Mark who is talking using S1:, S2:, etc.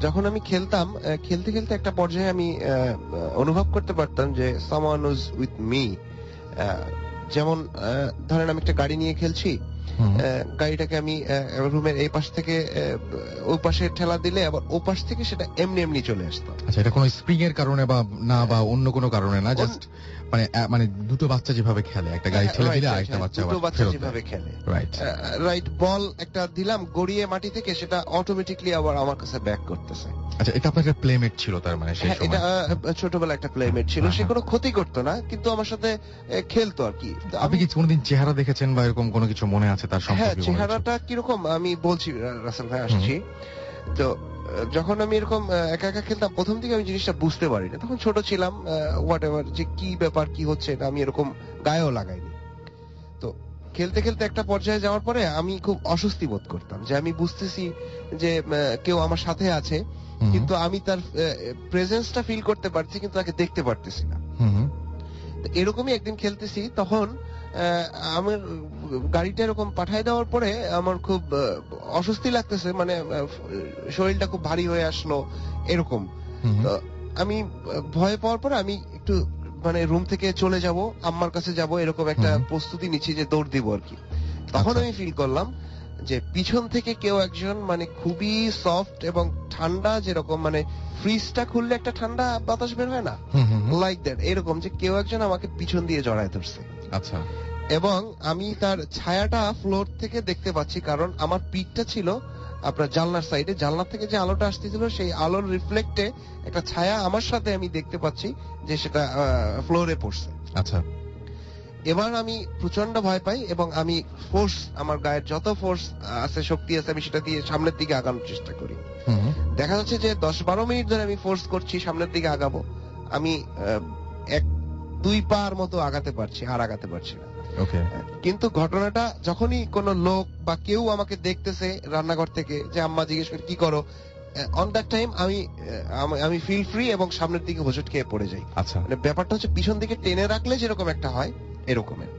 S1: যখন আমি খেলতাম, খেলতে খেলতে একটা পর্যায়ে আমি অনুভব করতে পারতাম যে সামওয়ান ওয়াজ উইথ মি। যেমন ধরেন আমি একটা গাড়ি নিয়ে খেলছি, গাড়িটাকে আমি রুমের এই পাশ থেকে ওই পাশে ঠেলা দিলে আবার ও পাশ থেকে সেটা এমনি এমনি চলে আসতো।
S2: আচ্ছা, এটা কোনো স্প্রিং এর কারণে বা না, বা অন্য কোনো কারণে না, জাস্ট মানে দুটো বাচ্চা যেভাবে খেলে, একটা গাড়ি ঠেলে দিলে আরেকটা বাচ্চা
S1: যেভাবে খেলে,
S2: রাইট,
S1: বল একটা দিলাম গড়িয়ে মাটি থেকে, সেটা অটোমেটিকলি আবার আমার কাছে ব্যাক করতেছে।
S2: আচ্ছা, এটা আপনার একটা প্লেমেট ছিল তার মানে সেই সময়?
S1: এটা ছোটবেলা একটা প্লেমেট ছিল, সে কোনো ক্ষতি করতো না, কিন্তু আমার সাথে খেলতো আর কি।
S2: আপনি কি কোনোদিন চেহারা দেখেছেন বা এরকম কোনো কিছু মনে আছে তার সম্পর্কে?
S1: হ্যাঁ, চেহারাটা কিরকম আমি বলছি রাসেল ভাই, আসছি। তো যখন আমি এরকম একা একা খেলতাম, প্রথম দিকে আমি জিনিসটা বুঝতে পারি না, তখন ছোট ছিলাম, হোয়াট এভার, যে কি ব্যাপার কি হচ্ছে এটা আমি এরকম গায়েও লাগাইনি। তো খেলতে খেলতে একটা পর্যায়ে যাওয়ার পরে আমি খুব অস্বস্তি বোধ করতাম, যে আমি বুঝতেছি যে কেউ আমার সাথে আছে, কিন্তু আমি তার প্রেজেন্সটা ফিল করতে পারছি, কিন্তু তাকে দেখতে পারতেছি না। এরকমই একদিন খেলতেছি, তখন আমার গাড়িটা এরকম পাঠায় দেওয়ার পরে আমার খুব অস্বস্তি লাগতেছে, মানে শরীরটা খুব ভারী হয়ে আসলো এরকম। তো আমি ভয় পাওয়ার পরে আমি একটু মানে রুম থেকে চলে যাব, আম্মার কাছে যাব, এরকম একটা প্রস্তুতি নিচ্ছি যে দৌড় দিব আর কি। তখন আমি ফিল করলাম যে পিছন থেকে কেউ একজন, মানে খুবই সফট এবং ঠান্ডা, যেরকম মানে ফ্রিজটা খুললে একটা ঠান্ডা বাতাস বের হয় না, লাইক দ্যাট, এরকম যে কেউ একজন আমাকে পিছন দিয়ে জড়ায় ধরছে।
S2: আচ্ছা।
S1: এবং আমি তার ছায়াটা ফ্লোর থেকে দেখতে পাচ্ছি, কারণ আমার পিঠটা ছিল আপনার জানলার সাইডে, জানলা থেকে যে আলোটা আসতেছিল সেই আলোর রিফ্লেক্টে একটা ছায়া আমার সাথে আমি দেখতে পাচ্ছি যে সেটা ফ্লোরে পড়ছে।
S2: আচ্ছা।
S1: এবার আমি প্রচন্ড ভয় পাই এবং আমি ফোর্স, আমার গায়ের যত ফোর্স আছে, শক্তি আছে, আমি সেটা দিয়ে সামনের দিকে আগানোর চেষ্টা করি। দেখা যাচ্ছে যে 10-12 মিনিট ধরে আমি ফোর্স করছি সামনের দিকে আগাবো, আমি 1-2 পার মতো আগাতে পারছি, আর আগাতে পারছি না। কিন্তু ঘটনাটা যখনই কোনো লোক বা কেউ আমাকে দেখতেছে রান্নাঘর থেকে, যে আম্মা জিজ্ঞেস করে কি করো, অন দ্যাট টাইম আমি ফিল ফ্রি এবং সামনের দিকে হোঁচট খেয়ে পড়ে যাই।
S2: আচ্ছা,
S1: মানে ব্যাপারটা হচ্ছে পিছন দিকে টেনে রাখলে যেরকম একটা হয় এরকমের।